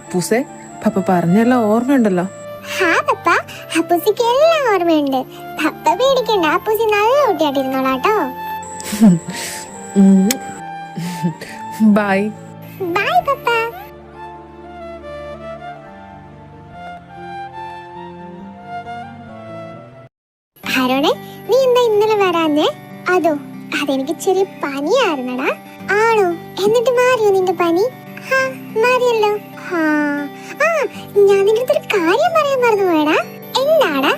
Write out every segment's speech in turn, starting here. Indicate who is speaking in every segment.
Speaker 1: അപ്പൂസെ പപ്പ പറഞ്ഞെല്ലാം ഓർമ്മയുണ്ടല്ലോ.
Speaker 2: അപ്പൂസിക്ക് എല്ലാം ഓർമ്മയുണ്ട്. പപ്പ പേടിക്കണ്ട, അപ്പൂസി നല്ല കുട്ടിയായിട്ടിരുന്നോളാട്ടോ.
Speaker 1: ബൈ
Speaker 2: ബൈ പപ്പ. ആരോടെ നീ എന്താ ഇന്നലെ വരാഞ്ഞേ? അതെനിക്ക് ചെറിയ പനിയായിരുന്നടാ. ആണോ? എന്നിട്ട് മാറിയോ നിന്റെ പനി? മാറിയല്ലോ. ഞാൻ നിന്റെ അടുത്തൊരു കാര്യം പറയാൻ മറന്നു പോയടാ. എന്താടാ?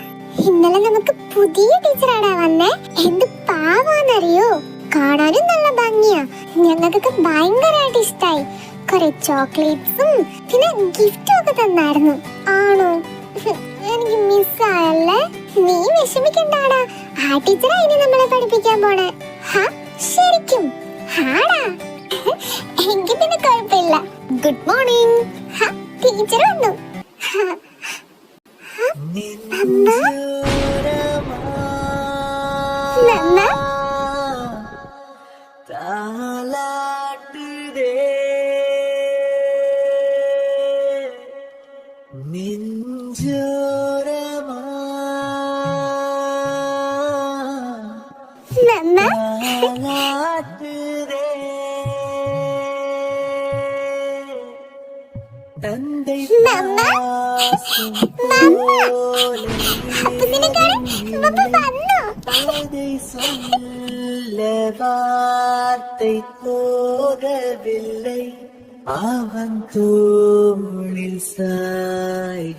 Speaker 2: ഇന്നലെ നമുക്ക് പുതിയ ടീച്ചറാടാ വന്നേ. എന്ത് പാവാന്നറിയോ? കാണാനും നല്ല ഭംഗിയാ. ഞങ്ങൾക്കൊക്കെ ഭയങ്കരമായിട്ട് ഇഷ്ടായി. കുറെ ചോക്ലേറ്റ്സും പിന്നെ ഗിഫ്റ്റും ഒക്കെ തന്നായിരുന്നു. ആണോ? എനിക്ക് മിസ്സായല്ലേ. നീ വിഷമിക്കണ്ടാടാ, ആ ടീച്ചറാ ഇനി നമ്മളെ പഠിപ്പിക്കാൻ പോണേ. ശരിക്കും? ഹാടാ, എങ്കിൽ പിന്നെ കുഴപ്പമില്ല. Good morning. ടീച്ചർ വന്നു.
Speaker 3: வார்த்தை போதவில்லை, அவன் தோளில் சாய்கிறேன்.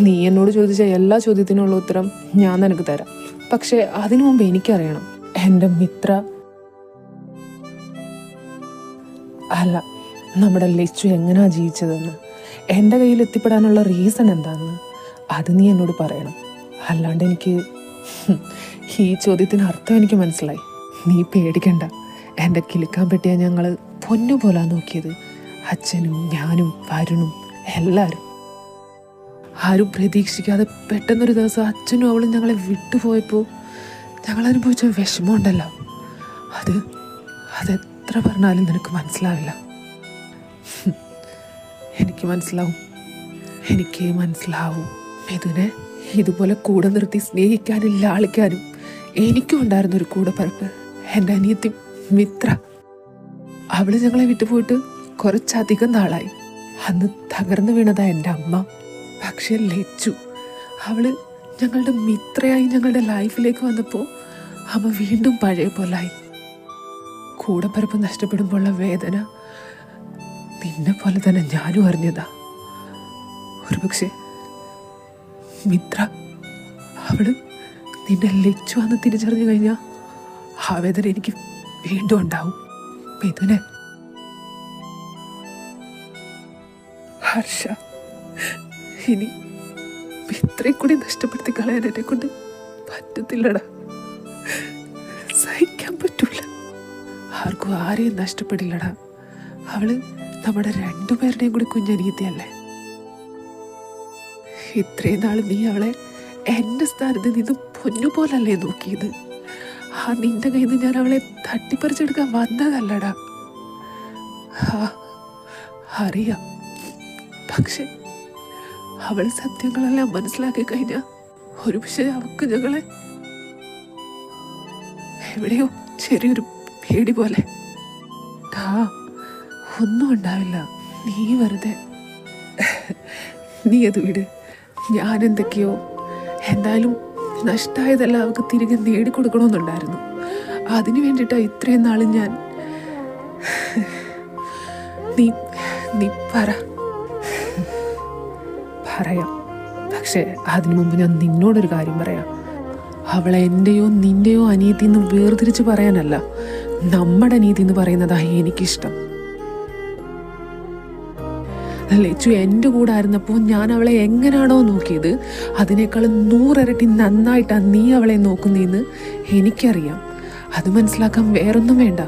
Speaker 1: നീ എന്നോട് ചോദിച്ച എല്ലാ ചോദ്യത്തിനുള്ള ഉത്തരം ഞാൻ നിനക്ക് തരാം. പക്ഷെ അതിനു മുമ്പ് എനിക്കറിയണം, എൻ്റെ മിത്ര അല്ല നമ്മുടെ ലച്ചു എങ്ങനെയാ ജീവിച്ചതെന്ന്, എൻ്റെ കയ്യിൽ എത്തിപ്പെടാനുള്ള റീസൺ എന്താണെന്ന് അത് നീ എന്നോട് പറയണം. അല്ലാണ്ട് എനിക്ക് ഈ ചോദ്യത്തിന് അർത്ഥം എനിക്ക് മനസ്സിലായി. നീ പേടിക്കണ്ട, എൻ്റെ കിലുക്കാൻ പറ്റിയ ഞങ്ങൾ പൊന്നുപോലാ നോക്കിയത്. അച്ഛനും ഞാനും വരുണും എല്ലാവരും. ആരും പ്രതീക്ഷിക്കാതെ പെട്ടെന്നൊരു ദിവസം അച്ഛനും അവളും ഞങ്ങളെ വിട്ടുപോയപ്പോൾ ഞങ്ങൾ അനുഭവിച്ച വിഷമമുണ്ടല്ലോ, അതെത്ര പറഞ്ഞാലും നിനക്ക് മനസ്സിലാവില്ല. എനിക്ക് മനസ്സിലാവും. ഇതിനെ ഇതുപോലെ കൂടെ നിർത്തി സ്നേഹിക്കാനും ലാളിക്കാനും എനിക്കും ഉണ്ടായിരുന്നൊരു കൂടെപ്പിറപ്പ്, എൻ്റെ അനിയത്തി മിത്ര. അവള് ഞങ്ങളെ വിട്ടുപോയിട്ട് കുറച്ചധികം നാളായി. അന്ന് തകർന്നു വീണതാ എൻ്റെ അമ്മ. പക്ഷെ ലച്ചു അവള് ഞങ്ങളുടെ മിത്രയായി ഞങ്ങളുടെ ലൈഫിലേക്ക് വന്നപ്പോൾ അമ്മ വീണ്ടും പഴയ പോലായി. കൂടെപ്പിറപ്പ് നഷ്ടപ്പെടുമ്പോഴുള്ള വേദന നിന്നെ പോലെ തന്നെ ഞാനും അറിഞ്ഞതാ. ഒരുപക്ഷെ മിത്ര അവള് നിന്നെ ലച്ചു വന്ന് തിരിച്ചറിഞ്ഞു കഴിഞ്ഞാൽ ആ വേദന എനിക്ക് വീണ്ടും ഉണ്ടാവും. മിഥുനെ, ഹർഷ, ഇനി മിത്രയെ കൂടി നഷ്ടപ്പെടുത്തി കളയാൻ എന്നെ കൊണ്ട് പറ്റത്തില്ലടാ. സഹിക്കാൻ പറ്റൂല. ആർക്കും ആരെയും നഷ്ടപ്പെടില്ലടാ. അവള് നമ്മുടെ രണ്ടുപേരുടെയും കൂടി കുഞ്ഞനിയത്തിയല്ലേ. ഇത്രയും നാൾ നീ അവളെ എൻ്റെ സ്ഥാനത്ത് നിന്ന് പൊന്നുപോലല്ലേ നോക്കിയത്. ആ നിന്റെ കയ്യിൽ നിന്ന് ഞാൻ അവളെ തട്ടിപ്പറിച്ചെടുക്കാൻ വന്നതല്ലടാ. അറിയാം. പക്ഷെ അവൾ സത്യങ്ങളെല്ലാം മനസ്സിലാക്കി കഴിഞ്ഞാൽ ഒരുപക്ഷെ അവൾക്ക് ഞങ്ങളെ എവിടെയോ ചെറിയൊരു പേടി പോലെ. ഒന്നും ഉണ്ടാവില്ല. നീ അത് വിട്. ഞാൻ എന്തൊക്കെയോ എന്തായാലും നഷ്ടമായതെല്ലാം അവൾക്ക് തിരികെ നേടിക്കൊടുക്കണമെന്നുണ്ടായിരുന്നു. അതിനു വേണ്ടിയിട്ടാണ് ഇത്രയും നാളും ഞാൻ. നീ പറയാം. പക്ഷെ അതിനു മുമ്പ് ഞാൻ നിന്നോടൊരു കാര്യം പറയാം. അവളെ എൻ്റെയോ നിന്റെയോ അനിയത്തിന്ന് വേർതിരിച്ച് പറയാനല്ല, നമ്മുടെ അനിയത്തി എന്ന് പറയുന്നതാ എനിക്കിഷ്ടം. ലച്ചു എൻ്റെ കൂടെ ആയിരുന്നപ്പോൾ ഞാൻ അവളെ എങ്ങനെയാണോ നോക്കിയത് അതിനേക്കാളും 100 ഇരട്ടി നന്നായിട്ടാണ് നീ അവളെ നോക്കുന്നതെന്ന് എനിക്കറിയാം. അത് മനസ്സിലാക്കാൻ വേറൊന്നും വേണ്ട.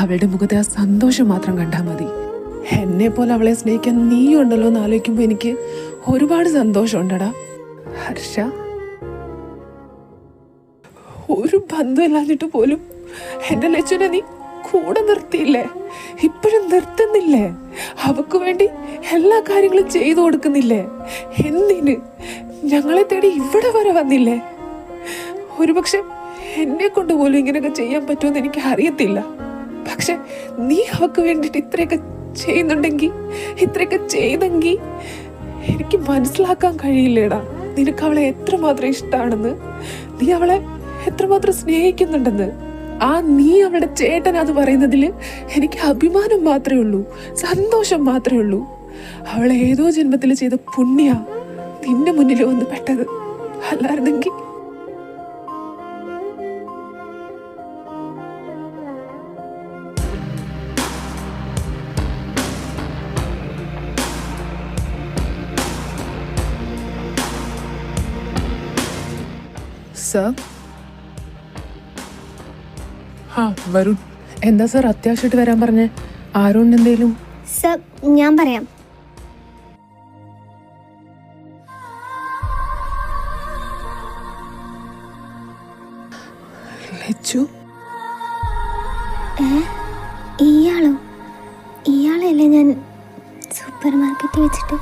Speaker 1: അവളുടെ മുഖത്തെ ആ സന്തോഷം മാത്രം കണ്ടാൽ മതി. എന്നെ പോലെ അവളെ സ്നേഹിക്കാൻ നീ ഉണ്ടല്ലോ എന്ന് ആലോചിക്കുമ്പോൾ എനിക്ക് ഒരുപാട് സന്തോഷമുണ്ടടാ. ഹർഷ, ഒരു ബന്ധമില്ലാഞ്ഞിട്ട് പോലും എൻ്റെ ലച്ചുനെ നീ കൂടെ നിർത്തിയില്ലേ? ഇപ്പോഴും നിർത്തുന്നില്ലേ? അവക്ക് വേണ്ടി എല്ലാ കാര്യങ്ങളും ചെയ്തു കൊടുക്കുന്നില്ലേ? എന്തിന് ഞങ്ങളെ തേടി ഇവിടെ വരെ വന്നില്ലേ? ഒരുപക്ഷെ എന്നെ കൊണ്ട് പോലും ഇങ്ങനെയൊക്കെ ചെയ്യാൻ പറ്റുമെന്ന് എനിക്ക് അറിയത്തില്ല. പക്ഷെ നീ അവക്ക് വേണ്ടിയിട്ട് ഇത്രയൊക്കെ ചെയ്യുന്നുണ്ടെങ്കിൽ, ഇത്രയൊക്കെ ചെയ്തെങ്കിൽ എനിക്ക് മനസ്സിലാക്കാൻ കഴിയില്ലേടാ നിനക്ക് അവളെ എത്രമാത്രം ഇഷ്ടമാണെന്ന്, നീ അവളെ എത്രമാത്രം സ്നേഹിക്കുന്നുണ്ടെന്ന്. ആ നീ അവളുടെ ചേട്ടനാന്ന് പറയുന്നതിൽ എനിക്ക് അഭിമാനം മാത്രമേ ഉള്ളൂ, സന്തോഷം മാത്രമേ ഉള്ളൂ. അവളെ ഏതോ ജന്മത്തിൽ ചെയ്ത പുണ്യ നിന്റെ മുന്നിൽ വന്ന് പെട്ടത്. അല്ലായിരുന്നെങ്കിൽ സർ.
Speaker 4: വരൂ.
Speaker 1: എന്താ സർ അത്യാവശ്യമായിട്ട് വരാൻ പറഞ്ഞേ? ആരോണ്ട് എന്തേലും?
Speaker 2: സർ ഞാൻ പറയാം.
Speaker 1: ലച്ചു?
Speaker 2: ഇയാളല്ലേ ഞാൻ സൂപ്പർ മാർക്കറ്റിൽ വെച്ചിട്ട്?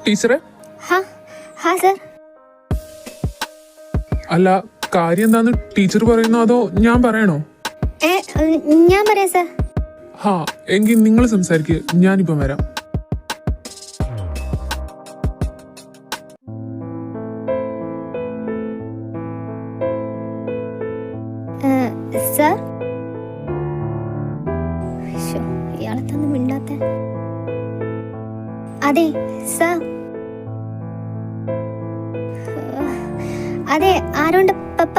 Speaker 4: ടീച്ചറെ,
Speaker 2: ഹാ സർ.
Speaker 4: അല്ല, കാര്യം എന്താന്ന് ടീച്ചർ പറയുന്നോ അതോ ഞാൻ പറയണോ?
Speaker 2: ഞാൻ പറയാം സർ.
Speaker 4: എങ്കിൽ നിങ്ങൾ സംസാരിക്കുക, ഞാനിപ്പം വരാം.
Speaker 2: സർ, ഇയാളെ തന്നെ മിണ്ടാത്ത. അതെ സർ. അതെ, ആരോണ്ട് പപ്പ?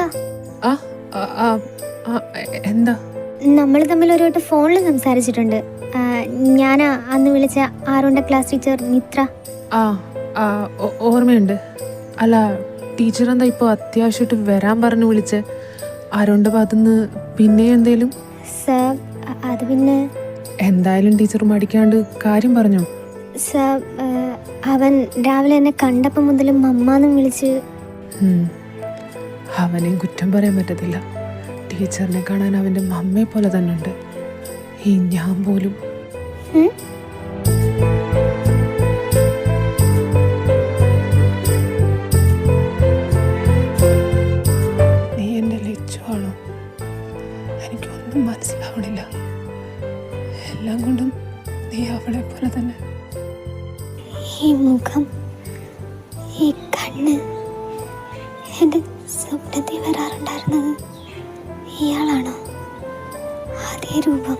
Speaker 1: എന്താ?
Speaker 2: നമ്മൾ തമ്മിൽ ഒരു വട്ടം ഫോണിൽ സംസാരിച്ചിട്ടുണ്ട്. ഞാനാ അന്ന് വിളിച്ച ആരോണ്ട ക്ലാസ് ടീച്ചർ മിത്ര.
Speaker 1: ഓർമ്മയുണ്ട്. അല്ല, ടീച്ചർ എന്താ ഇപ്പോൾ അത്യാവശ്യമായിട്ട് വരാൻ പറഞ്ഞു വിളിച്ച്? ആരോണ്ട ഭാഗത്തുനിന്ന് പിന്നെ എന്തേലും?
Speaker 2: സർ, അത് പിന്നെ
Speaker 1: എന്തായാലും ടീച്ചർ മടിക്കാണ്ട് കാര്യം പറഞ്ഞോ?
Speaker 2: സർ, അവൻ രാവിലെ എന്നെ കണ്ടപ്പോൾ മുതൽ മമ്മാന്നും വിളിച്ച്.
Speaker 1: അവനെയും കുറ്റം പറയാൻ പറ്റത്തില്ല. ടീച്ചറിനെ കാണാൻ അവൻ്റെ മമ്മയെ പോലെ തന്നെ ഉണ്ട്. ഈ ഞാൻ പോലും. നീ എൻ്റെ ലച്ചു ആണോ? എനിക്കൊന്നും മനസ്സിലാവണില്ല. എല്ലാം കൊണ്ടും നീ അവളെ പോലെ തന്നെ.
Speaker 2: ഈ മുഖം, ഈ കണ്ണ്, എൻ്റെ സ്വപ്നത്തിൽ വരാറുണ്ടായിരുന്നത് ഇയാളാണോ? അതേ രൂപം.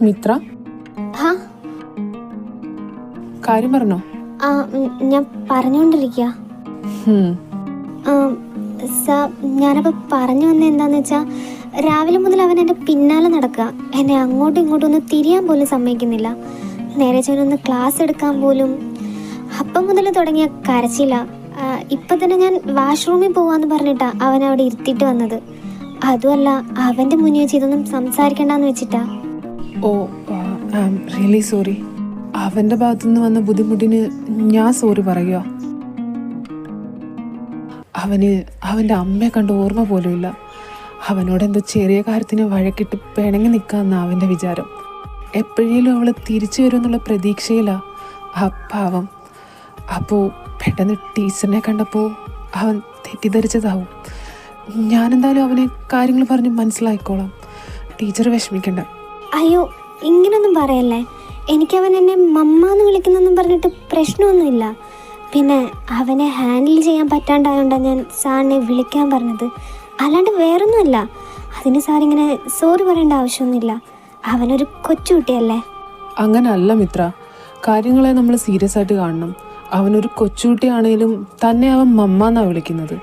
Speaker 1: മിത്ര, കാര്യം പറഞ്ഞോ?
Speaker 2: ഞാൻ പറഞ്ഞുകൊണ്ടിരിക്കുക. ഞാനപ്പോൾ പറഞ്ഞു വന്നത് എന്താന്ന് വെച്ചാൽ, രാവിലെ മുതൽ അവൻ എൻ്റെ പിന്നാലെ നടക്കുക. എന്നെ അങ്ങോട്ടും ഇങ്ങോട്ടും ഒന്ന് തിരിയാൻ പോലും സമ്മതിക്കുന്നില്ല. നേരെ ചെന്നൊന്ന് ക്ലാസ് എടുക്കാൻ പോലും. അപ്പം മുതൽ തുടങ്ങിയ കരച്ചില്ല. ഇപ്പം തന്നെ ഞാൻ വാഷ്റൂമിൽ പോവാന്ന് പറഞ്ഞിട്ടാണ് അവൻ അവിടെ ഇരുത്തിയിട്ട് വന്നത്. അതുമല്ല, അവൻ്റെ മുന്നിൽ വെച്ച് ഇതൊന്നും സംസാരിക്കണ്ടെന്ന് വെച്ചിട്ടാ.
Speaker 1: I am really sorry. അവൻ്റെ ഭാഗത്തുനിന്ന് വന്ന ബുദ്ധിമുട്ടിന് ഞാൻ സോറി പറയുക. അവൻ്റെ അമ്മയെ കണ്ട് ഓർമ്മ പോലും ഇല്ല. അവനോട് എന്തോ ചെറിയ കാര്യത്തിന് വഴക്കിട്ട് പിണങ്ങി നിൽക്കാമെന്ന അവൻ്റെ വിചാരം. എപ്പോഴേലും അവൾ തിരിച്ചു വരുമെന്നുള്ള പ്രതീക്ഷയിലാണ് ആ പാവം. അപ്പോൾ പെട്ടെന്ന് ടീച്ചറിനെ കണ്ടപ്പോൾ അവൻ തെറ്റിദ്ധരിച്ചതാവും. ഞാനെന്തായാലും അവനെ കാര്യങ്ങൾ പറഞ്ഞ് മനസ്സിലായിക്കോളാം. ടീച്ചർ വിഷമിക്കണ്ട.
Speaker 2: അയ്യോ, ഇങ്ങനൊന്നും പറയല്ലേ. എനിക്കവൻ എന്നെ മമ്മ എന്ന് വിളിക്കുന്നെന്നും പറഞ്ഞിട്ട് പ്രശ്നമൊന്നുമില്ല. പിന്നെ അവനെ ഹാൻഡിൽ ചെയ്യാൻ പറ്റാണ്ടായോണ്ടാണ് ഞാൻ സാറിനെ വിളിക്കാൻ പറഞ്ഞത്. അല്ലാണ്ട് വേറൊന്നുമല്ല. അതിന് സാറിങ്ങനെ സോറി പറയേണ്ട ആവശ്യമൊന്നുമില്ല. അവനൊരു കൊച്ചുകുട്ടിയല്ലേ.
Speaker 1: അങ്ങനല്ല മിത്ര, കാര്യങ്ങളെ നമ്മൾ സീരിയസ് ആയിട്ട് കാണണം. അവനൊരു കൊച്ചുകുട്ടിയാണേലും തന്നെ അവൻ മമ്മ എന്നാണ് വിളിക്കുന്നത്.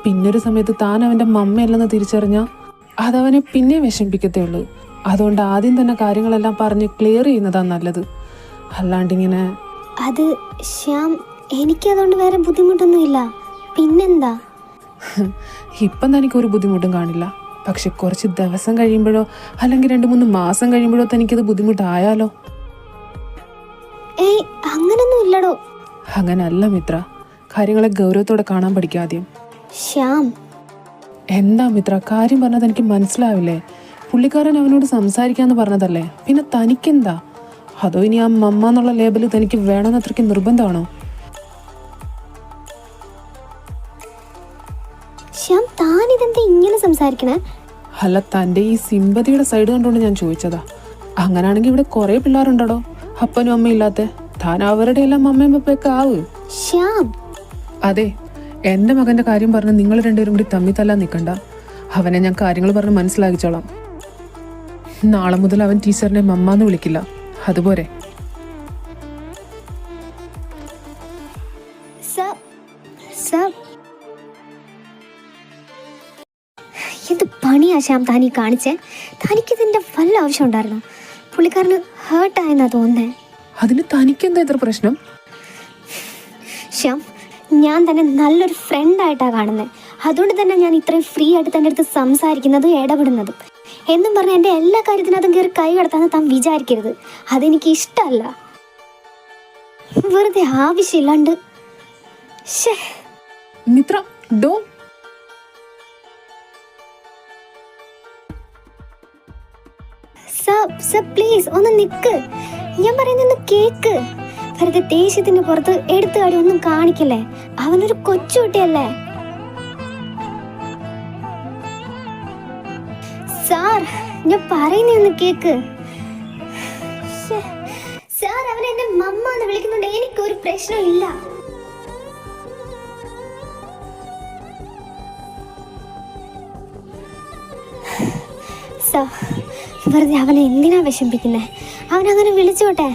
Speaker 1: പിന്നൊരു സമയത്ത് താൻ അവൻ്റെ മമ്മയല്ലെന്ന് തിരിച്ചറിഞ്ഞാൽ അതവനെ പിന്നെ വിഷമിപ്പിക്കത്തേ ഉള്ളൂ. അതുകൊണ്ട് ആദ്യം തന്നെ കാര്യങ്ങളെല്ലാം പറഞ്ഞ് ക്ലിയർ ചെയ്യുന്നതാണ് നല്ലത്. അല്ലാണ്ടിങ്ങനെ
Speaker 2: അത് ശ്യാം, എനിക്കതുകൊണ്ട് വേറെ ബുദ്ധിമുട്ടൊന്നുമില്ല. പിന്നെന്താ?
Speaker 1: ഇപ്പം തനിക്കൊരു ബുദ്ധിമുട്ടും കാണില്ല. പക്ഷെ കുറച്ച് ദിവസം കഴിയുമ്പോഴോ അല്ലെങ്കിൽ 2-3 മാസം കഴിയുമ്പോഴോ തനിക്കത് ബുദ്ധിമുട്ടായാലോ?
Speaker 2: ഏയ്, അങ്ങനൊന്നും ഇല്ലടോ.
Speaker 1: അങ്ങനല്ല മിത്ര, കാര്യങ്ങളെ ഗൗരവത്തോടെ കാണാൻ പഠിക്കാദ്യം.
Speaker 2: ശ്യാം,
Speaker 1: എന്താ മിത്ര, കാര്യം പറഞ്ഞത് എനിക്ക് മനസ്സിലാവില്ലേ? പുള്ളിക്കാരൻ അവനോട് സംസാരിക്കാന്ന് പറഞ്ഞതല്ലേ, പിന്നെ തനിക്കെന്താ? അതോ ഇനി ആ മമ്മ എന്നുള്ള ലേബല് തനിക്ക് വേണമെന്ന് അത്രയ്ക്ക് നിർബന്ധമാണോ?
Speaker 2: ശ്യാം, താനിതെന്താ ഇങ്ങനെ സംസാരിക്കണേ?
Speaker 1: അല്ല, തൻ്റെ ഈ സിമ്പതിയുടെ സൈഡ് കണ്ടുകൊണ്ട് ഞാൻ ചോദിച്ചതാ. അങ്ങനാണെങ്കിൽ ഇവിടെ കുറേ പിള്ളേരുണ്ടോ അപ്പനും അമ്മയും ഇല്ലാത്ത. താൻ അവരുടെ എല്ലാം അമ്മയും പപ്പയൊക്കെ ആവ്.
Speaker 2: ശ്യാം,
Speaker 1: അതെ, എൻ്റെ മകൻ്റെ കാര്യം പറഞ്ഞ് നിങ്ങൾ രണ്ടുപേരും കൂടി തമ്മിൽ തല്ലാൻ നിൽക്കണ്ട. അവനെ ഞാൻ കാര്യങ്ങൾ പറഞ്ഞ് മനസ്സിലാക്കിച്ചോളാം. നാളെ മുതൽ അവൻ ടീച്ചറിനെ മമ്മാന്ന് വിളിക്കില്ല. അതുപോലെ
Speaker 2: എന്ത് പണിയാ ശ്യാം താനീ കാണിച്ചേ? തനിക്കിതിൻ്റെ വല്ല ആവശ്യം ഉണ്ടായിരുന്നോ? പുള്ളിക്കാരന് ഹേർട്ടായെന്നാ തോന്നുന്നേ.
Speaker 1: അതിന് തനിക്കെന്താ ഇത്ര പ്രശ്നം?
Speaker 2: ശ്യാം, ഞാൻ തന്നെ നല്ലൊരു ഫ്രണ്ടായിട്ടാണ് കാണുന്നത്. അതുകൊണ്ട് തന്നെ ഞാൻ ഇത്രയും ഫ്രീ ആയിട്ട് തൻ്റെ അടുത്ത് സംസാരിക്കുന്നതും ഇടപെടുന്നതും. എന്നും പറഞ്ഞാൽ എൻ്റെ എല്ലാ കാര്യത്തിനകത്തും കയറി കൈ കടത്താന്ന് താൻ വിചാരിക്കരുത്. അതെനിക്ക് ഇഷ്ടമല്ല. വെറുതെ ആവശ്യമില്ലാണ്ട്.
Speaker 1: മിത്ര, ഡോ
Speaker 2: പ്ലീസ് ഒന്ന് നിക്ക്. ഞാൻ പറയുന്നൊന്ന് കേക്ക്. വെറുതെ ദേഷ്യത്തിന് പുറത്ത് എടുത്തുകാടി ഒന്നും കാണിക്കല്ലേ. അവനൊരു കൊച്ചുകുട്ടിയല്ലേ. സാർ, ഞാൻ പറയുന്നൊന്ന് കേക്ക്. സാർ, അവൻ എന്നെ മമ്മ എന്ന് വിളിക്കുന്നുണ്ട്. എനിക്കൊരു പ്രശ്നമില്ല. സാർ, വെറുതെ അവനെ എന്തിനാ വിഷമിപ്പിക്കുന്നേ? അവനങ്ങനെ വിളിച്ചോട്ടെ,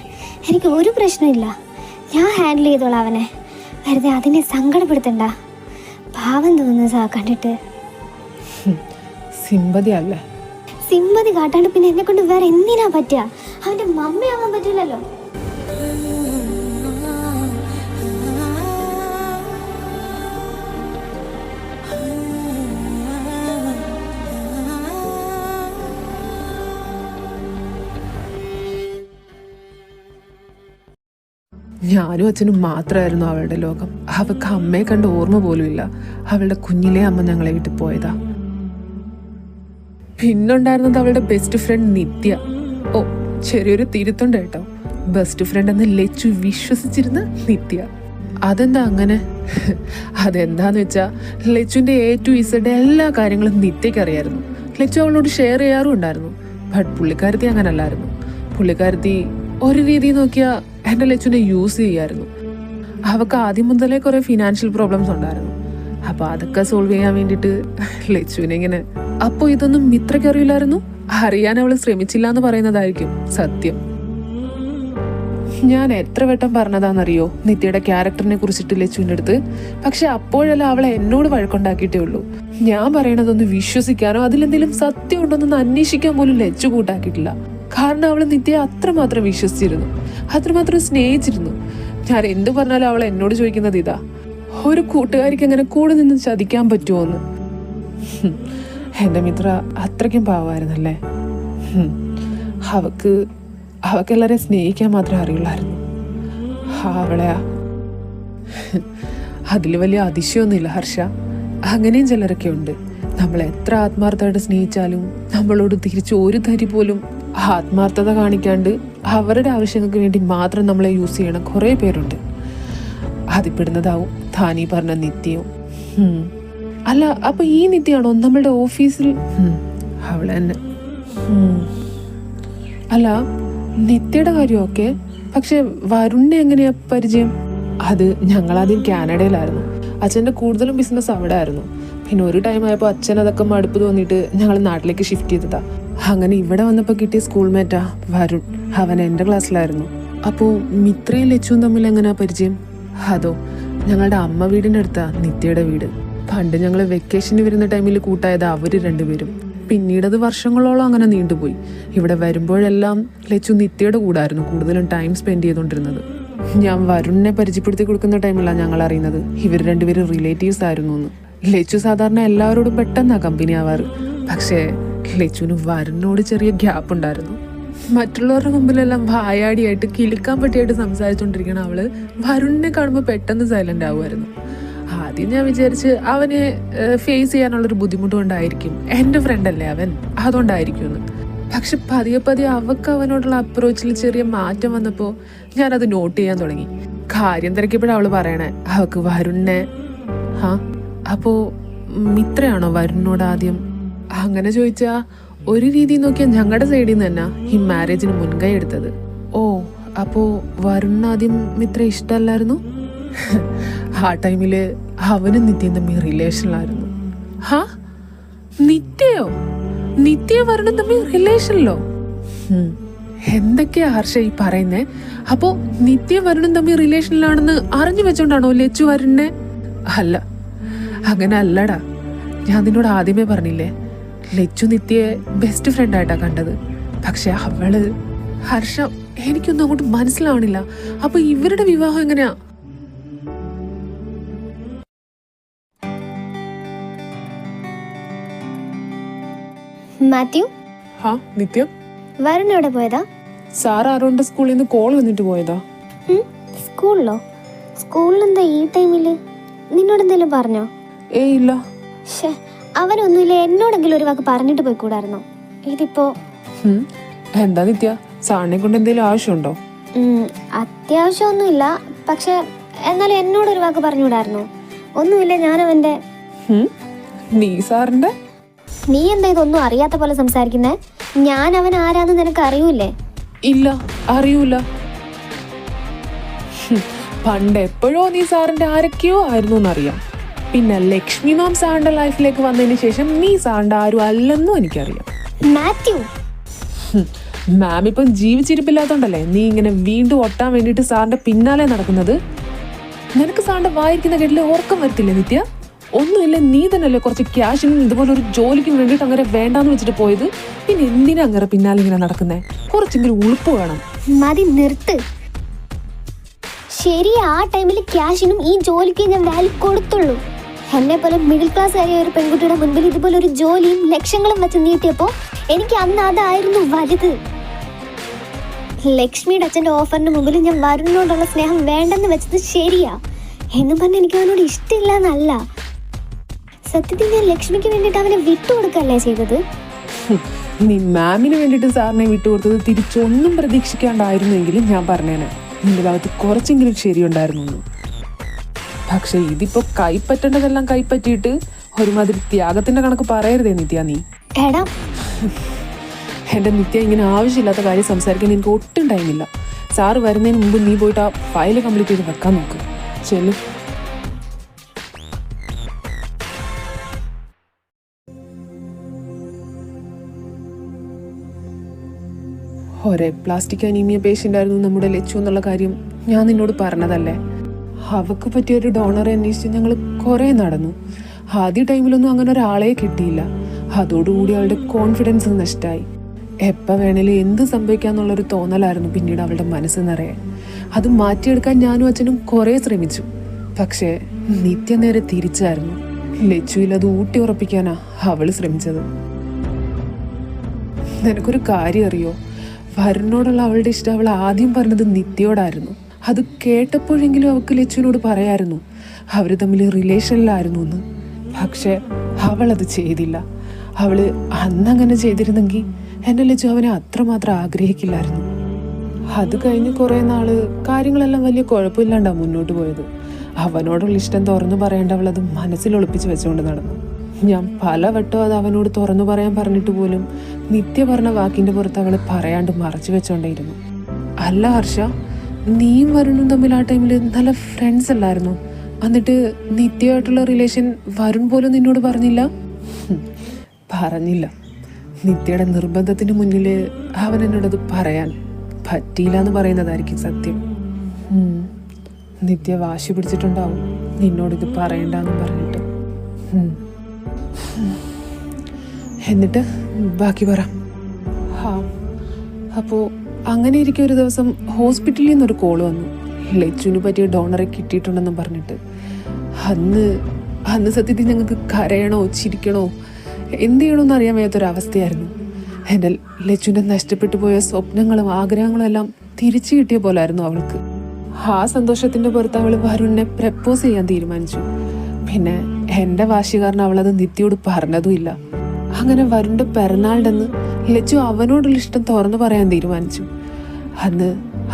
Speaker 2: എനിക്ക് ഒരു പ്രശ്നമില്ല. ഞാൻ ഹാൻഡിൽ ചെയ്തോളാം അവനെ. വെറുതെ അതിനെ സങ്കടപ്പെടുത്തണ്ട. പാവം തോന്നുന്നു സാർ കണ്ടിട്ട്.
Speaker 1: സിമ്പതി അല്ലേ?
Speaker 2: സിമ്പതി കാട്ടാണ്ട് പിന്നെ എന്നെ കൊണ്ട് വേറെ എന്തിനാ പറ്റുക? അവൻ്റെ മമ്മയാവാൻ പറ്റില്ലല്ലോ.
Speaker 1: ഞാനും അച്ഛനും മാത്രമായിരുന്നു അവളുടെ ലോകം. അവൾക്ക് അമ്മയെ കണ്ട ഓർമ്മ പോലും ഇല്ല. അവളുടെ കുഞ്ഞിലെ അമ്മ ഞങ്ങളെ വിട്ട് പോയതാ. പിന്നുണ്ടായിരുന്നത് അവളുടെ ബെസ്റ്റ് ഫ്രണ്ട് നിത്യ. ഓ, ചെറിയൊരു തിരുത്തുണ്ട് കേട്ടോ. ബെസ്റ്റ് ഫ്രണ്ട് എന്ന് ലച്ചു വിശ്വസിച്ചിരുന്ന നിത്യ. അതെന്താ അങ്ങനെ? അതെന്താന്ന് വെച്ചാ ലച്ചുവിന്റെ A to Z എല്ലാ കാര്യങ്ങളും നിത്യക്ക് അറിയായിരുന്നു. ലച്ചു അവളോട് ഷെയർ ചെയ്യാറും ഉണ്ടായിരുന്നു. ബട്ട് പുള്ളിക്കാരത്തി അങ്ങനല്ലായിരുന്നു. പുള്ളിക്കാരത്തി ഒരു രീതി നോക്കിയാൽ എൻ്റെ ലച്ചുവിനെ യൂസ് ചെയ്യായിരുന്നു. അവൾക്ക് ആദ്യം മുതലേ കുറെ ഫിനാൻഷ്യൽ പ്രോബ്ലംസ് ഉണ്ടായിരുന്നു. അപ്പൊ അതൊക്കെ സോൾവ് ചെയ്യാൻ വേണ്ടിയിട്ട് ലച്ചുവിനെ ഇങ്ങനെ. അപ്പൊ ഇതൊന്നും മിത്രയ്ക്ക് അറിയില്ലായിരുന്നു. അറിയാൻ അവള് ശ്രമിച്ചില്ല എന്ന് പറയുന്നതായിരിക്കും സത്യം. ഞാൻ എത്ര വട്ടം പറഞ്ഞതാണെന്നറിയോ നിത്യയുടെ ക്യാരക്ടറിനെ കുറിച്ചിട്ട് ലച്ചുവിൻ്റെ അടുത്ത്. പക്ഷെ അപ്പോഴല്ല അവളെ എന്നോട് വഴക്കുണ്ടാക്കിയിട്ടേ ഉള്ളൂ. ഞാൻ പറയണതൊന്ന് വിശ്വസിക്കാനോ അതിലെന്തെങ്കിലും സത്യം ഉണ്ടോന്നൊന്ന് അന്വേഷിക്കാൻ പോലും ലച്ചു കൂട്ടാക്കിയിട്ടില്ല. കാരണം അവൾ നിത്യയെ അത്രമാത്രം വിശ്വസിച്ചിരുന്നു, അത്രമാത്രം സ്നേഹിച്ചിരുന്നു. ഞാൻ എന്തു പറഞ്ഞാലും അവൾ എന്നോട് ചോദിക്കുന്നത് ഇതാ, ഒരു കൂട്ടുകാരിക്ക് അങ്ങനെ കൂടെ നിന്ന് ചതിക്കാൻ പറ്റുമോ എന്ന്. എൻ്റെ മിത്ര അത്രയ്ക്കും പാവമായിരുന്നല്ലേ. അവക്കെല്ലാവരെയും സ്നേഹിക്കാൻ മാത്രമേ അറിയുള്ളായിരുന്നു. അവളെയാ. അതിൽ വലിയ അതിശയമൊന്നുമില്ല ഹർഷ. അങ്ങനെയും ചിലരൊക്കെ ഉണ്ട്. നമ്മൾ എത്ര ആത്മാർത്ഥമായിട്ട് സ്നേഹിച്ചാലും നമ്മളോട് തിരിച്ച് ഒരു തരി പോലും ആത്മാർത്ഥത കാണിക്കാണ്ട് അവരുടെ ആവശ്യങ്ങൾക്ക് വേണ്ടി മാത്രം നമ്മളെ യൂസ് ചെയ്യണം കുറേ പേരുണ്ട്. അതിൽപ്പെടുന്നതാവും താനീ പറഞ്ഞ നിത്യവും. അല്ല, അപ്പൊ ഈ നിത്യയാണോ നമ്മളുടെ ഓഫീസിൽ? അവളെ തന്നെ. അല്ല, നിത്യയുടെ കാര്യമൊക്കെ. പക്ഷെ വരുണിനെ എങ്ങനെയാ പരിചയം? അത് ഞങ്ങളാദ്യം കാനഡയിലായിരുന്നു. അച്ഛൻ്റെ കൂടുതലും ബിസിനസ് അവിടെ ആയിരുന്നു. പിന്നെ ഒരു ടൈം ആയപ്പോൾ അച്ഛൻ അതൊക്കെ മടുപ്പ് തോന്നിയിട്ട് ഞങ്ങൾ നാട്ടിലേക്ക് ഷിഫ്റ്റ് ചെയ്തതാ. അങ്ങനെ ഇവിടെ വന്നപ്പോൾ കിട്ടിയ സ്കൂൾമേറ്റാ വരുൺ. അവൻ എൻ്റെ ക്ലാസ്സിലായിരുന്നു. അപ്പോൾ മിത്രയും ലച്ചുവും തമ്മിൽ എങ്ങനെയാ പരിചയം? അതോ ഞങ്ങളുടെ അമ്മ വീടിൻ്റെ അടുത്താ നിത്യയുടെ വീട്. പണ്ട് ഞങ്ങൾ വെക്കേഷന് വരുന്ന ടൈമിൽ കൂട്ടായത് അവർ രണ്ടുപേരും. പിന്നീടത് വർഷങ്ങളോളം അങ്ങനെ നീണ്ടുപോയി. ഇവിടെ വരുമ്പോഴെല്ലാം ലച്ചു നിത്യയുടെ കൂടായിരുന്നു കൂടുതലും ടൈം സ്പെൻഡ് ചെയ്തുകൊണ്ടിരുന്നത്. ഞാൻ വരുണിനെ പരിചയപ്പെടുത്തി കൊടുക്കുന്ന ടൈമിലാണ് ഞങ്ങൾ അറിയുന്നത് ഇവർ രണ്ടുപേരും റിലേറ്റീവ്സ് ആയിരുന്നു എന്ന്. ലച്ചു സാധാരണ എല്ലാവരോടും പെട്ടെന്നാണ് കമ്പനി ആവാറ്. പക്ഷേ ലച്ചുവിന് വരുണിനോട് ചെറിയ ഗ്യാപ്പ് ഉണ്ടായിരുന്നു. മറ്റുള്ളവരുടെ മുമ്പിലെല്ലാം വായാടിയായിട്ട് കിലുക്കാൻ പറ്റിയായിട്ട് സംസാരിച്ചുകൊണ്ടിരിക്കണം അവള് വരുണിനെ കാണുമ്പോൾ പെട്ടെന്ന് സൈലന്റ് ആവുമായിരുന്നു. ആദ്യം ഞാൻ വിചാരിച്ച് അവനെ ഫേസ് ചെയ്യാനുള്ളൊരു ബുദ്ധിമുട്ട് കൊണ്ടായിരിക്കും, എൻ്റെ ഫ്രണ്ടല്ലേ അവൻ, അതുകൊണ്ടായിരിക്കും എന്ന്. പക്ഷെ പതിയെ പതിയെ അവൾക്ക് അവനോടുള്ള അപ്രോച്ചിൽ ചെറിയ മാറ്റം വന്നപ്പോൾ ഞാനത് നോട്ട് ചെയ്യാൻ തുടങ്ങി. കാര്യം തിരക്കിയപ്പോഴാണ് അവള് പറയണേ അവൾക്ക് വരുണിനെ അപ്പോ മിത്രയാണോ വരുണിനോട് ആദ്യം? അങ്ങനെ ചോദിച്ചാ ഒരു രീതി നോക്കിയാൽ ഞങ്ങളുടെ സൈഡിൽ നിന്ന് തന്നെ ഈ മാരേജിന് മുൻകൈ എടുത്തത്. ഓ, അപ്പോ വരുണിന് ആദ്യം മിത്ര ഇഷ്ടമല്ലായിരുന്നു? ആ ടൈമില് അവനും നിത്യയും തമ്മിൽ റിലേഷനിലായിരുന്നു. നിത്യയോ? നിത്യ വരുണും തമ്മിൽ റിലേഷനിലോ? എന്തൊക്കെയാ ഹർഷ ഈ പറയുന്നേ? അപ്പോ നിത്യ വരുണും തമ്മിൽ റിലേഷനിലാണെന്ന് അറിഞ്ഞു വെച്ചോണ്ടാണോ ലച്ചു വരുണിനെ? അല്ല, അങ്ങനെ അല്ലടാ. ഞാൻ നിന്നോട് ആദ്യമേ പറഞ്ഞില്ലേ, ലച്ചു നിത്യയെ ബെസ്റ്റ് ഫ്രണ്ട് ആയിട്ടാ കണ്ടത്. പക്ഷെ അവള് ഹർഷ എനിക്കൊന്നും അങ്ങോട്ട് മനസ്സിലാവണില്ല. അപ്പൊ ഇവരുടെ വിവാഹം എങ്ങനെയാ?
Speaker 2: മാത്യു,
Speaker 1: നിത്യം,
Speaker 2: വരുൺ എവിടെ പോയതാ?
Speaker 1: സാർ ആരോണ്ട് സ്കൂളിൽ നിന്ന് കോൾ വന്നിട്ട് പോയതാ.
Speaker 2: സ്കൂളിലോ? സ്കൂളിൽ എന്താ ഈ ടൈമില്? നിന്നോട് എന്തെങ്കിലും പറഞ്ഞോ?
Speaker 1: ഇല്ല.
Speaker 2: അവനൊന്നുമില്ല, എന്നോടെങ്കിലും ഒരു വാക്ക് പറഞ്ഞിട്ട് പോയിക്കൂടായിരുന്നോ? ഇതിപ്പോ
Speaker 1: എന്താ നിത്യ, സാറിനെ കൊണ്ട് എന്തെങ്കിലും ആവശ്യമുണ്ടോ?
Speaker 2: അത്യാവശ്യമൊന്നുമില്ല, പക്ഷെ എന്നാലും എന്നോടൊരു വാക്ക് പറഞ്ഞുകൂടായിരുന്നോ? ഒന്നുമില്ല, ഞാനവന്റെ.
Speaker 1: നീ സാറിന്റെ?
Speaker 2: നീ എന്താ ഇതൊന്നും അറിയാത്ത പോലെ സംസാരിക്കുന്നേ? ഞാൻ അവൻ ആരാന്ന് നിനക്ക് അറിയൂലേ?
Speaker 1: ഇല്ല, അറിയൂല. പണ്ട് എപ്പോഴോ നീ സാറിന്റെ ആരൊക്കെയോ ആയിരുന്നു എന്നറിയാം. പിന്നെ ലക്ഷ്മി മാം സാറിന്റെ ലൈഫിലേക്ക് വന്നതിന് ശേഷം നീ സാറിന്റെ ആരും അല്ലെന്നും എനിക്കറിയാം.
Speaker 2: മാത്യു,
Speaker 1: മാം ഇപ്പം ജീവിച്ചിരിപ്പില്ലാത്തോണ്ടല്ലേ നീ ഇങ്ങനെ വീണ്ടും ഒട്ടാൻ വേണ്ടിട്ട് സാറിന്റെ പിന്നാലെ നടക്കുന്നത്? നിനക്ക് സാറിന്റെ വായിരിക്കുന്ന കേട്ടില് ഓർക്കം വരത്തില്ലേ നിത്യ? ഒന്നുമില്ല, നീ തന്നെയല്ലേ കുറച്ച് ക്യാഷിനും ഇതുപോലെ ഒരു ജോലിക്കും വേണ്ടിയിട്ട് അങ്ങനെ വേണ്ടാന്ന് വെച്ചിട്ട് പോയത്. പിന്നെ എന്തിനാ അങ്ങനെ പിന്നാലെ ഇങ്ങനെ നടക്കുന്നേ? കുറച്ചെങ്കിലും ഉളുപ്പ് വേണം.
Speaker 2: മതി, നിർത്ത്. ശരി, ആ ടൈമിൽ ക്യാഷിനും ഈ ജോലിക്കും ഞാൻ വാല്യൂ കൊടുത്തുള്ളൂ. എന്നെ പോലെ മിഡിൽ ക്ലാസ് ആയ ഒരു പെൺകുട്ടിയുടെ മുൻപിൽ ഇതുപോലെ ഒരു ജോലിയും ലക്ഷങ്ങളും വെച്ച് നീട്ടിയപ്പോ എനിക്ക് അന്ന് അതായിരുന്നു വലുത്. ലക്ഷ്മിയുടെ അച്ഛൻ്റെ ഓഫറിന് മുമ്പിൽ ഞാൻ വരുണിനോടുള്ള സ്നേഹം വേണ്ടെന്ന് വെച്ചത് ശരിയാ എന്ന് പറഞ്ഞ് എനിക്ക് അവനോട് ഇഷ്ടമില്ല എന്നല്ല. സത്യത്തിൽ ഞാൻ ലക്ഷ്മിക്ക് വേണ്ടിയിട്ട് അവനെ വിട്ടുകൊടുക്കല്ലേ ചെയ്തത്.
Speaker 1: നീ മാമിന് വേണ്ടിയിട്ട് സാറിനെ വിട്ടുകൊടുത്തത് തിരിച്ചൊന്നും പ്രതീക്ഷിക്കാണ്ടായിരുന്നെങ്കിലും ഞാൻ പറഞ്ഞേനെ നിന്റെ ഭാഗത്ത് കുറച്ചെങ്കിലും ശരിയുണ്ടായിരുന്നു. പക്ഷെ ഇതിപ്പോ കൈപ്പറ്റേണ്ടതെല്ലാം കൈപ്പറ്റിയിട്ട് ഒരുമാതിരി ത്യാഗത്തിന്റെ കണക്ക് പറയരുതേ നിത്യ നീ. എന്റെ നിത്യ ഇങ്ങനെ ആവശ്യമില്ലാത്ത കാര്യം സംസാരിക്കാൻ എനിക്ക് ഒട്ടും ടൈമില്ല. സാറ് വരുന്നതിന് മുമ്പ് നീ പോയിട്ട് ആ ഫയല് കംപ്ലീറ്റ് ചെയ്ത് വെക്കാൻ നോക്ക്. ചെല്ലു. ഒരേ പ്ലാസ്റ്റിക് അനീമിയ പേഷ്യൻ്റ് ആയിരുന്നു നമ്മുടെ ലച്ചു എന്നുള്ള കാര്യം ഞാൻ നിന്നോട് പറഞ്ഞതല്ലേ. അവക്ക് പറ്റിയൊരു ഡോണറെ അന്വേഷിച്ച് ഞങ്ങൾ കുറേ നടന്നു. ആദ്യ ടൈമിലൊന്നും അങ്ങനെ ഒരാളെ കിട്ടിയില്ല. അതോടുകൂടി അവളുടെ കോൺഫിഡൻസ് നഷ്ടമായി. എപ്പോൾ വേണേലും എന്ത് സംഭവിക്കാന്നുള്ളൊരു തോന്നലായിരുന്നു പിന്നീട് അവളുടെ മനസ്സ് നിറയെ. അത് മാറ്റിയെടുക്കാൻ ഞാനും അച്ഛനും കുറേ ശ്രമിച്ചു. പക്ഷേ നിത്യ നേരെ തിരിച്ചായിരുന്നു. ലച്ചുവിൽ അത് ഊട്ടി ഉറപ്പിക്കാനാ അവള് ശ്രമിച്ചത്. നിനക്കൊരു കാര്യം അറിയോ? വരുണിനോടുള്ള അവളുടെ ഇഷ്ടം അവൾ ആദ്യം പറഞ്ഞത് നിത്യയോടായിരുന്നു. അത് കേട്ടപ്പോഴെങ്കിലും അവൾക്ക് ലച്ചുവിനോട് പറയായിരുന്നു അവർ തമ്മിൽ റിലേഷനിലായിരുന്നു എന്ന്. പക്ഷെ അവളത് ചെയ്തില്ല. അവള് അന്നങ്ങനെ ചെയ്തിരുന്നെങ്കിൽ എൻ്റെ ലച്ചു അവനെ അത്രമാത്രം ആഗ്രഹിക്കില്ലായിരുന്നു. അത് കഴിഞ്ഞ് കുറേ നാള് കാര്യങ്ങളെല്ലാം വലിയ കുഴപ്പമില്ലാണ്ടാ മുന്നോട്ട് പോയത്. അവനോടുള്ള ഇഷ്ടം തുറന്നു പറയേണ്ട അവളത് മനസ്സിൽ ഒളിപ്പിച്ച് വെച്ചുകൊണ്ട് നടന്നു. ഞാൻ പലവട്ടം അത് അവനോട് തുറന്നു പറയാൻ പറഞ്ഞിട്ട് പോലും നിത്യ പറഞ്ഞ വാക്കിന്റെ പുറത്ത് അവള് പറയാണ്ട് മറച്ചു വെച്ചോണ്ടേയിരുന്നു. അല്ല ഹർഷ, നീയും വരുണും തമ്മിൽ ആ ടൈമിൽ നല്ല ഫ്രണ്ട്സ് അല്ലായിരുന്നു? എന്നിട്ട് നിത്യമായിട്ടുള്ള റിലേഷൻ വരുൺ പോലും നിന്നോട് പറഞ്ഞില്ല? പറഞ്ഞില്ല. നിത്യയുടെ നിർബന്ധത്തിന് മുന്നിൽ അവൻ എന്നോടത് പറയാൻ പറ്റിയില്ല എന്ന് പറയുന്നതായിരിക്കും സത്യം. നിത്യ വാശി പിടിച്ചിട്ടുണ്ടാവും നിന്നോടിത് പറയണ്ടെന്ന് പറഞ്ഞിട്ട്. എന്നിട്ട് ബാക്കി പറ. ഹാ, അപ്പോൾ അങ്ങനെ ഇരിക്കും ഒരു ദിവസം ഹോസ്പിറ്റലിൽ നിന്നൊരു കോൾ വന്നു. ലച്ചുവിന് പറ്റിയ ഡോണറെ കിട്ടിയിട്ടുണ്ടെന്നും പറഞ്ഞിട്ട്. അന്ന് സത്യത്തിൽ ഞങ്ങൾക്ക് കരയണോ ചിരിക്കണോ എന്ത് ചെയ്യണമെന്ന് അറിയാൻ വയ്യാത്തൊരവസ്ഥയായിരുന്നു. എൻ്റെ ലച്ചുവിൻ്റെ നഷ്ടപ്പെട്ടു പോയ സ്വപ്നങ്ങളും ആഗ്രഹങ്ങളും എല്ലാം തിരിച്ചു കിട്ടിയ പോലായിരുന്നു അവൾക്ക്. ആ സന്തോഷത്തിൻ്റെ പുറത്ത് അവൾ വരുണിനെ പ്രപ്പോസ് ചെയ്യാൻ തീരുമാനിച്ചു. പിന്നെ എൻ്റെ വാശി കാരണം അവളത് നിത്യയോട് പറഞ്ഞതുമില്ല. അങ്ങനെ വരുണിൻ്റെ പിറന്നാളിൻ്റെ അന്ന് ലച്ചു അവനോടുള്ള ഇഷ്ടം തുറന്നു പറയാൻ തീരുമാനിച്ചു. അന്ന്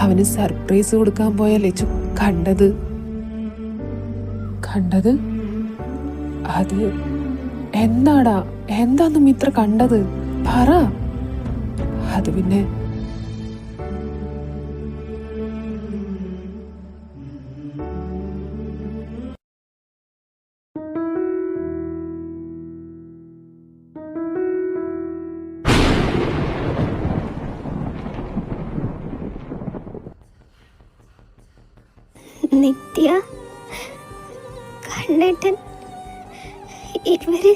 Speaker 1: അവന് സർപ്രൈസ് കൊടുക്കാൻ പോയ ലച്ചു കണ്ടത് അത് എന്താന്ന് മിത്ര കണ്ടത് പറ. അത് പിന്നെ
Speaker 2: നിത്യ കണ്ണേട്ടൻ ഇവര്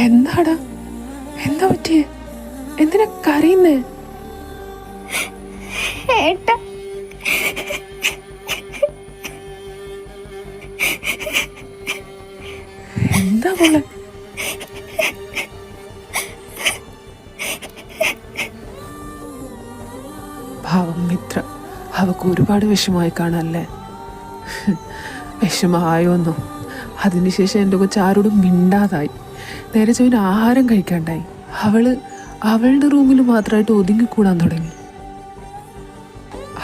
Speaker 1: എന്താടാ, എന്താ പറ്റിയേ? എന്തിനാ കരയുന്നേ? എന്താ മോളെ? പാവം മിത്ര, അവക്ക് ഒരുപാട് വിഷമമായി കാണല്ലേ? വിഷമമായോന്നോ? അതിനുശേഷം എൻ്റെ കൊച്ചു ആരോടും മിണ്ടാതായി. നേരെ ചോദിന് ആഹാരം കഴിക്കാണ്ടായി. അവളുടെ റൂമിൽ മാത്രമായിട്ട് ഒതുങ്ങിക്കൂടാൻ തുടങ്ങി.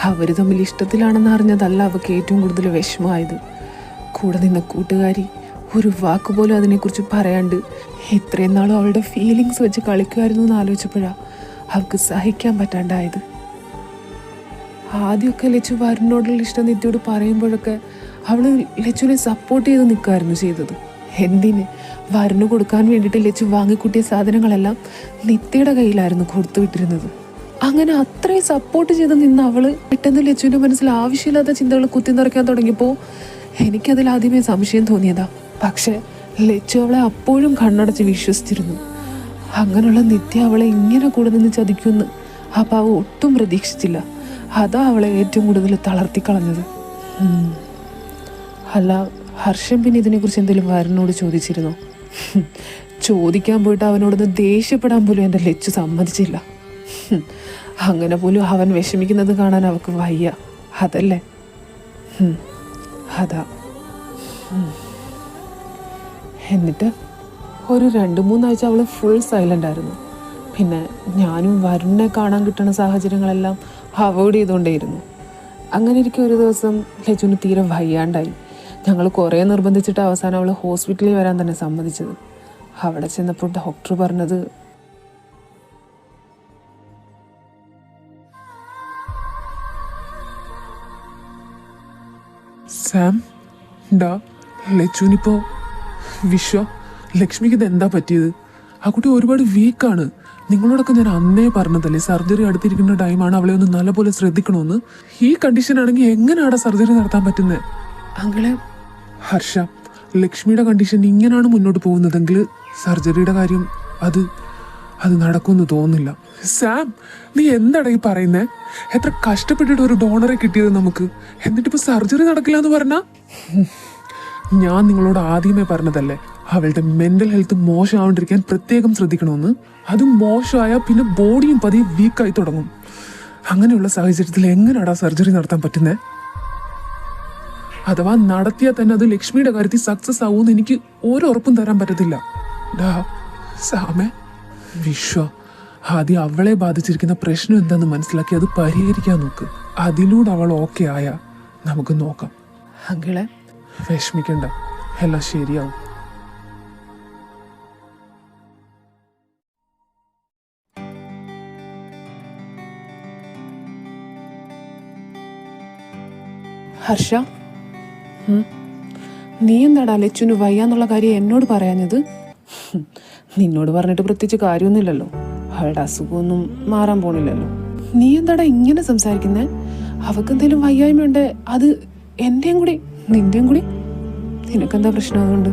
Speaker 1: അവർ തമ്മിൽ ഇഷ്ടത്തിലാണെന്ന് അറിഞ്ഞതല്ല അവൾക്ക് ഏറ്റവും കൂടുതൽ വിഷമമായത്. കൂടെ നിന്ന കൂട്ടുകാരി ഒരു വാക്കുപോലും അതിനെക്കുറിച്ച് പറയാണ്ട് ഇത്രയും നാളും അവളുടെ ഫീലിങ്സ് വെച്ച് കളിക്കുമായിരുന്നു എന്ന് ആലോചിച്ചപ്പോഴാണ് അവൾക്ക് സഹിക്കാൻ പറ്റാണ്ടായത്. ആദ്യമൊക്കെ ലച്ചു വരുണിനോടുള്ള ഇഷ്ടം നിത്യയോട് പറയുമ്പോഴൊക്കെ അവൾ ലച്ചുവിനെ സപ്പോർട്ട് ചെയ്ത് നിൽക്കുകയായിരുന്നു ചെയ്തത്. എന്തിന്? വരുണ് കൊടുക്കാൻ വേണ്ടിയിട്ട് ലച്ചു വാങ്ങിക്കൂട്ടിയ സാധനങ്ങളെല്ലാം നിത്യയുടെ കയ്യിലായിരുന്നു കൊടുത്തു വിട്ടിരുന്നത്. അങ്ങനെ അത്രയും സപ്പോർട്ട് ചെയ്ത് നിന്ന് അവള് പെട്ടെന്ന് ലച്ചുവിൻ്റെ മനസ്സിൽ ആവശ്യമില്ലാത്ത ചിന്തകൾ കുത്തി നിറയ്ക്കാൻ തുടങ്ങിയപ്പോൾ എനിക്കതിൽ ആദ്യമേ സംശയം തോന്നിയതാ. പക്ഷെ ലച്ചു അവളെ അപ്പോഴും കണ്ണടച്ച് വിശ്വസിച്ചിരുന്നു. അങ്ങനെയുള്ള നിത്യ അവളെ ഇങ്ങനെ കൂടെ നിന്ന് ചതിക്കുമെന്ന് ആ പാവം ഒട്ടും പ്രതീക്ഷിച്ചില്ല. അതാ അവളെ ഏറ്റവും കൂടുതൽ തളർത്തിക്കളഞ്ഞത്. അല്ല, ഹർഷൻ പിന്നെ ഇതിനെക്കുറിച്ച് എന്തെങ്കിലും വരുണിനോട് ചോദിച്ചിരുന്നോ? ചോദിക്കാൻ പോയിട്ട് അവനോടൊന്ന് ദേഷ്യപ്പെടാൻ പോലും എൻ്റെ ലച്ചു സമ്മതിച്ചില്ല. അങ്ങനെ പോലും അവൻ വിഷമിക്കുന്നത് കാണാൻ അവൾക്ക് വയ്യ. അതല്ലേ? അതാ. എന്നിട്ട് ഒരു 2-3 ആഴ്ച അവൾ ഫുൾ സൈലൻ്റ് ആയിരുന്നു. പിന്നെ ഞാനും വരുണിനെ കാണാൻ കിട്ടുന്ന സാഹചര്യങ്ങളെല്ലാം അവോയ്ഡ് ചെയ്തുകൊണ്ടേയിരുന്നു. അങ്ങനെ ഇരിക്കും ഒരു ദിവസം ലച്ചുവിന് തീരെ വയ്യാണ്ടായി. ഞങ്ങൾ കുറേ നിർബന്ധിച്ചിട്ട് അവസാനം അവൾ ഹോസ്പിറ്റലിൽ വരാൻ തന്നെ സമ്മതിച്ചത്. അവിടെ ചെന്നപ്പോൾ ഡോക്ടർ പറഞ്ഞത്
Speaker 4: സാം ഡാ ലച്ചുവിനിപ്പോ ലക്ഷ്മിക്ക് ഇത് എന്താ പറ്റിയത്? ആ കുട്ടി ഒരുപാട് വീക്കാണ്. നിങ്ങളോടൊക്കെ ഞാൻ അന്നേ പറഞ്ഞതല്ലേ സർജറി അടുത്തിരിക്കുന്ന ടൈമാണ്, അവളെ ഒന്ന് നല്ലപോലെ ശ്രദ്ധിക്കണമെന്ന്. ഈ കണ്ടീഷൻ ആണെങ്കിൽ എങ്ങനെയാണ് സർജറി നടത്താൻ പറ്റുന്നത്?
Speaker 1: അങ്ങളെ
Speaker 4: ഹർഷ, ലക്ഷ്മിയുടെ കണ്ടീഷൻ ഇങ്ങനെയാണ് മുന്നോട്ട് പോകുന്നതെങ്കിൽ സർജറിയുടെ കാര്യം അത് നടക്കുമെന്ന് തോന്നുന്നില്ല. സാം, നീ എന്താടാ ഈ പറയുന്നേ? എത്ര കഷ്ടപ്പെട്ടിട്ട് ഒരു ഡോണറെ കിട്ടിയത് നമുക്ക്, എന്നിട്ടിപ്പോ സർജറി നടക്കില്ല എന്ന് പറഞ്ഞാ? ഞാൻ നിങ്ങളോട് ആദ്യമേ പറഞ്ഞതല്ലേ അവളുടെ മെന്റൽ ഹെൽത്ത് മോശമാവാണ്ടിരിക്കാൻ പ്രത്യേകം ശ്രദ്ധിക്കണമെന്ന്. അത് മോശമായാൽ പിന്നെ ബോഡിയും പതിയെ വീക്കായി തുടങ്ങും. അങ്ങനെയുള്ള സാഹചര്യത്തിൽ എങ്ങനെയാടാ സർജറി നടത്താൻ പറ്റുന്നേ? അഥവാ നടത്തിയാൽ തന്നെ അത് ലക്ഷ്മിയുടെ കാര്യത്തിൽ സക്സസ് ആവുമെന്ന് എനിക്ക് ഒരു ഉറപ്പും തരാൻ പറ്റത്തില്ല. ഡാ സാമേ, ആദ്യം അവളെ ബാധിച്ചിരിക്കുന്ന പ്രശ്നം എന്താണെന്ന് മനസ്സിലാക്കി അത് പരിഹരിക്കാൻ നോക്ക്. അതിലൂടെ അവൾ ഓക്കെ ആയാ നമുക്ക് നോക്കാം.
Speaker 1: അങ്കിളെ,
Speaker 4: വിഷമിക്കണ്ട, എല്ലാം ശരിയാവും.
Speaker 1: ഹർഷ, നീ എന്താടാ ലച്ചുന് വയ്യാന്നുള്ള കാര്യം എന്നോട് പറയാഞ്ഞത്? നിന്നോട് പറഞ്ഞിട്ട് പ്രത്യേകിച്ച് കാര്യമൊന്നുമില്ലല്ലോ. അവളുടെ അസുഖമൊന്നും മാറാൻ പോണില്ലല്ലോ. നീ എന്താടാ ഇങ്ങനെ സംസാരിക്കുന്നേ? അവക്കെന്തേലും വയ്യായ്മയുണ്ട്, അത് എന്റെയും കൂടി നിന്റെയും കൂടി. നിനക്കെന്താ പ്രശ്നം അതുകൊണ്ട്?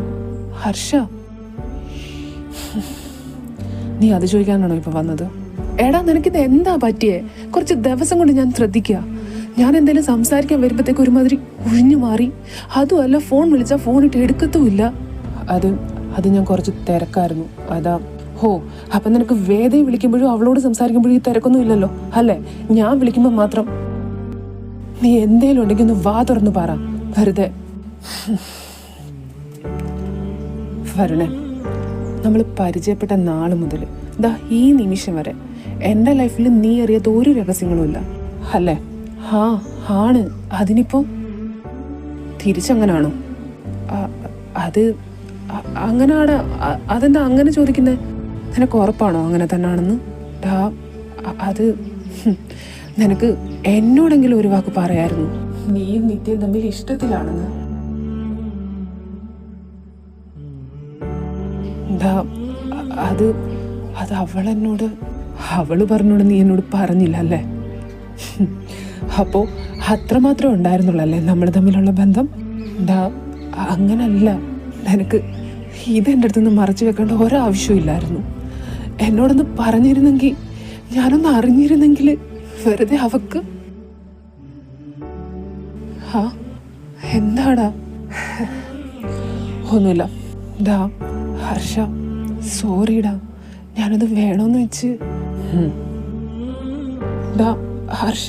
Speaker 1: ഹർഷ, നീ അത് ചോദിക്കാനാണോ ഇപ്പൊ വന്നത്? എടാ, നിനക്കിത് എന്താ പറ്റിയേ? കുറച്ച് ദിവസം കൊണ്ട് ഞാൻ ശ്രദ്ധിക്കുക. ഞാൻ എന്തെങ്കിലും സംസാരിക്കാൻ വരുമ്പോഴത്തേക്ക് ഒരുമാതിരി ഒഴിഞ്ഞു മാറി. അതുമല്ല, ഫോൺ വിളിച്ചാൽ ഫോണിട്ട് എടുക്കത്തുമില്ല. അത് ഞാൻ കുറച്ച് തിരക്കായിരുന്നു, അതാ. ഹോ, അപ്പം നിനക്ക് വേദയെ വിളിക്കുമ്പോഴും അവളോട് സംസാരിക്കുമ്പോഴും ഈ തിരക്കൊന്നും ഇല്ലല്ലോ അല്ലേ? ഞാൻ വിളിക്കുമ്പോൾ മാത്രം നീ എന്തേലും ഉണ്ടെങ്കിൽ ഒന്ന് വാ തുറന്ന് പറ. വെറുതെ വരണേ. നമ്മൾ പരിചയപ്പെട്ട നാള് മുതൽ ദാ ഈ നിമിഷം വരെ എൻ്റെ ലൈഫിൽ നീ അറിയാത്ത ഒരു രഹസ്യങ്ങളും ഇല്ല അല്ലേ? ആണ്. അതിനിപ്പോ തിരിച്ചങ്ങനാണോ? അത് അങ്ങനാണ്. അതെന്താ അങ്ങനെ ചോദിക്കുന്നേ? നിനക്ക് ഉറപ്പാണോ അങ്ങനെ തന്നെയാണെന്ന്? അത് നിനക്ക് എന്നോടെങ്കിലും ഒരു വാക്ക് പറയായിരുന്നു, നീയും നിത്യം തമ്മിൽ ഇഷ്ടത്തിലാണെന്ന്. അത് അവള് പറഞ്ഞോട് നീ എന്നോട് പറഞ്ഞില്ല അല്ലേ? അപ്പോ അത്രമാത്രം ഉണ്ടായിരുന്നുള്ളല്ലേ നമ്മൾ തമ്മിലുള്ള ബന്ധം? അങ്ങനല്ല. നിനക്ക് ഇതെൻ്റെ അടുത്തുനിന്ന് മറച്ചു വെക്കേണ്ട ഒരാവശ്യവും ഇല്ലായിരുന്നു. എന്നോടൊന്ന് പറഞ്ഞിരുന്നെങ്കിൽ, ഞാനൊന്ന് അറിഞ്ഞിരുന്നെങ്കിൽ. വെറുതെ അവക്ക് എന്താടാ? ഒന്നുമില്ല. ഹർഷ, സോറിടാ, ഞാനത് വേണോന്ന് വെച്ച്. ഹർഷ,